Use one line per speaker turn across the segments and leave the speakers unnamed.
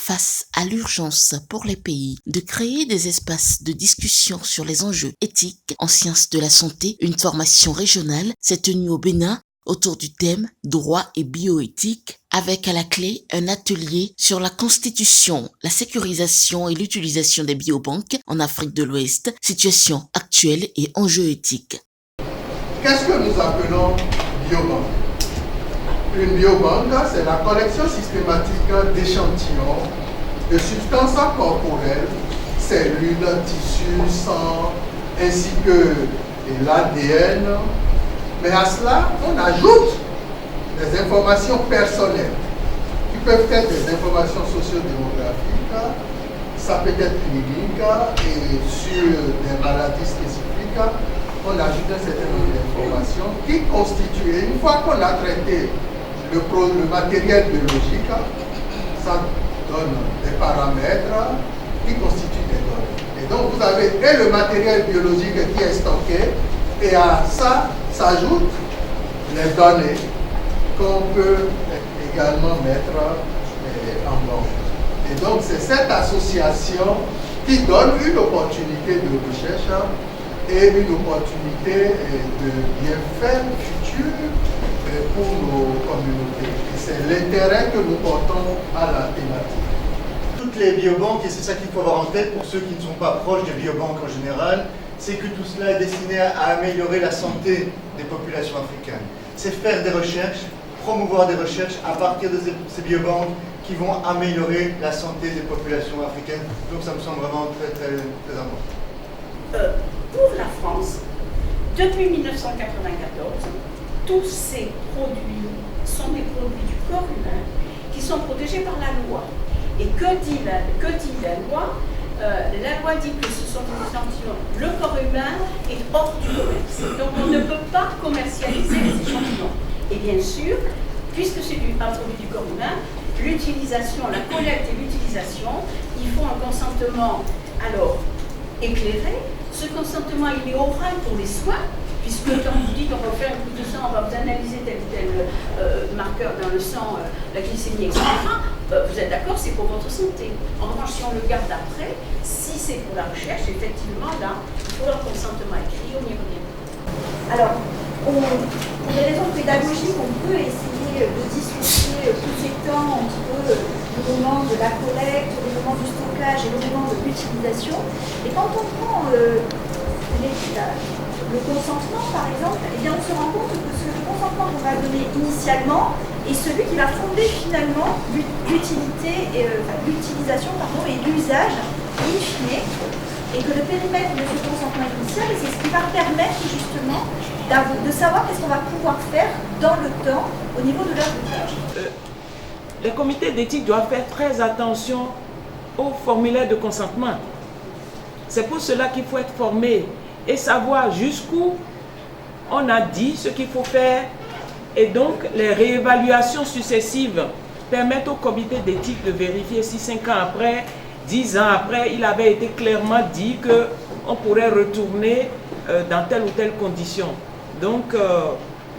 face à l'urgence pour les pays de créer des espaces de discussion sur les enjeux éthiques en sciences de la santé, une formation régionale s'est tenue au Bénin autour du thème droit et bioéthique, avec à la clé un atelier sur la constitution, la sécurisation et l'utilisation des biobanques en Afrique de l'Ouest, situation actuelle et enjeux éthiques.
Qu'est-ce que nous appelons biobanque? Une biobanque, c'est la collection systématique d'échantillons de substances corporelles, cellules, tissus, sang, ainsi que l'ADN. Mais à cela, on ajoute des informations personnelles, qui peuvent être des informations sociodémographiques, ça peut être clinique, et sur des maladies spécifiques, on ajoute un certain nombre d'informations qui constituent, une fois qu'on a traité le matériel biologique, ça donne des paramètres qui constituent des données. Et donc vous avez et le matériel biologique qui est stocké, et à ça s'ajoutent les données qu'on peut également mettre en banque. Et donc c'est cette association qui donne une opportunité de recherche et une opportunité de bienfaits futurs pour nos communautés. Et c'est l'intérêt que nous portons à la thématique.
Toutes les biobanques, et c'est ça qu'il faut avoir en tête pour ceux qui ne sont pas proches des biobanques en général, c'est que tout cela est destiné à améliorer la santé des populations africaines. C'est faire des recherches, promouvoir des recherches à partir de ces biobanques qui vont améliorer la santé des populations africaines. Donc ça me semble vraiment très, très, très important.
Pour la France, depuis 1994, tous ces produits sont des produits du corps humain qui sont protégés par la loi. Et que dit la loi? La loi dit que ce sont des échantillons. Le corps humain est hors du commerce. Donc on ne peut pas commercialiser les échantillons. Et bien sûr, puisque c'est un produit du corps humain, l'utilisation, la collecte et l'utilisation, il faut un consentement alors éclairé. Ce consentement, il est oral pour les soins, puisque quand vous dites on va faire une prise de sang, on va vous analyser tel ou tel marqueur dans le sang, la glycémie, etc., vous êtes d'accord, c'est pour votre santé. En revanche, si on le garde après, si c'est pour la recherche, effectivement, là, il faut un consentement écrit, on y revient. Alors, pour des raisons pédagogiques, on peut essayer de dissocier tout ces temps entre le moment de la collecte, le moment du stockage et le moment de l'utilisation. Et quand on prend le consentement, par exemple, eh bien, on se rend compte que le consentement qu'on va donner initialement est celui qui va fonder finalement l'utilisation et l'usage in fine, et que le périmètre de ce consentement initial, c'est ce qui va permettre justement de savoir qu'est-ce qu'on va pouvoir faire dans le temps au niveau de leur usage.
Les comités d'éthique doivent faire très attention au formulaire de consentement. C'est pour cela qu'il faut être formé et savoir jusqu'où on a dit ce qu'il faut faire. Et donc, les réévaluations successives permettent au comité d'éthique de vérifier si 5 ans après, 10 ans après, il avait été clairement dit qu'on pourrait retourner dans telle ou telle condition. Donc,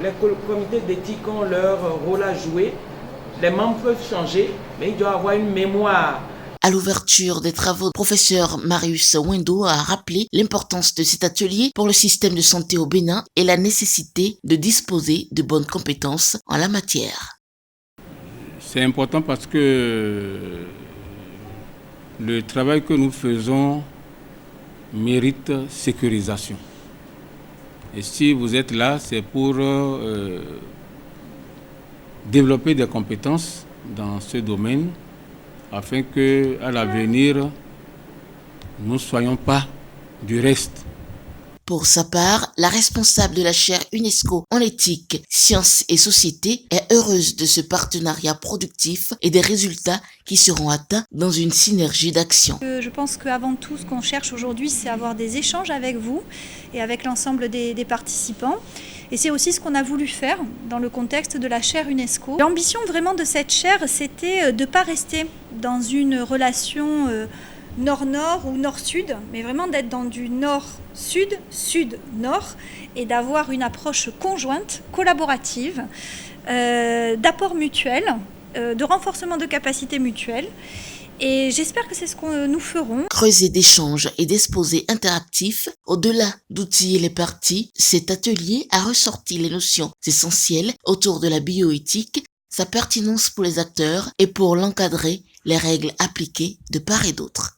les comités d'éthique ont leur rôle à jouer. Les membres peuvent changer, mais il doit y avoir une mémoire.
À l'ouverture des travaux, le professeur Marius Wendo a rappelé l'importance de cet atelier pour le système de santé au Bénin et la nécessité de disposer de bonnes compétences en la matière.
C'est important parce que le travail que nous faisons mérite sécurisation. Et si vous êtes là, c'est pour développer des compétences dans ce domaine, afin qu'à l'avenir, nous ne soyons pas du reste.
Pour sa part, la responsable de la chaire UNESCO en éthique, sciences et société est heureuse de ce partenariat productif et des résultats qui seront atteints dans une synergie d'action.
Je pense qu'avant tout, ce qu'on cherche aujourd'hui, c'est avoir des échanges avec vous et avec l'ensemble des participants. Et c'est aussi ce qu'on a voulu faire dans le contexte de la chaire UNESCO. L'ambition vraiment de cette chaire, c'était de ne pas rester dans une relation nord-nord ou nord-sud, mais vraiment d'être dans du nord-sud, sud-nord, et d'avoir une approche conjointe, collaborative, d'apport mutuel, de renforcement de capacités mutuelles. Et j'espère que c'est ce que nous ferons.
Creuset d'échanges et d'exposés interactifs, au-delà d'outiller les parties, cet atelier a ressorti les notions essentielles autour de la bioéthique, sa pertinence pour les acteurs et pour l'encadrer, les règles appliquées de part et d'autre.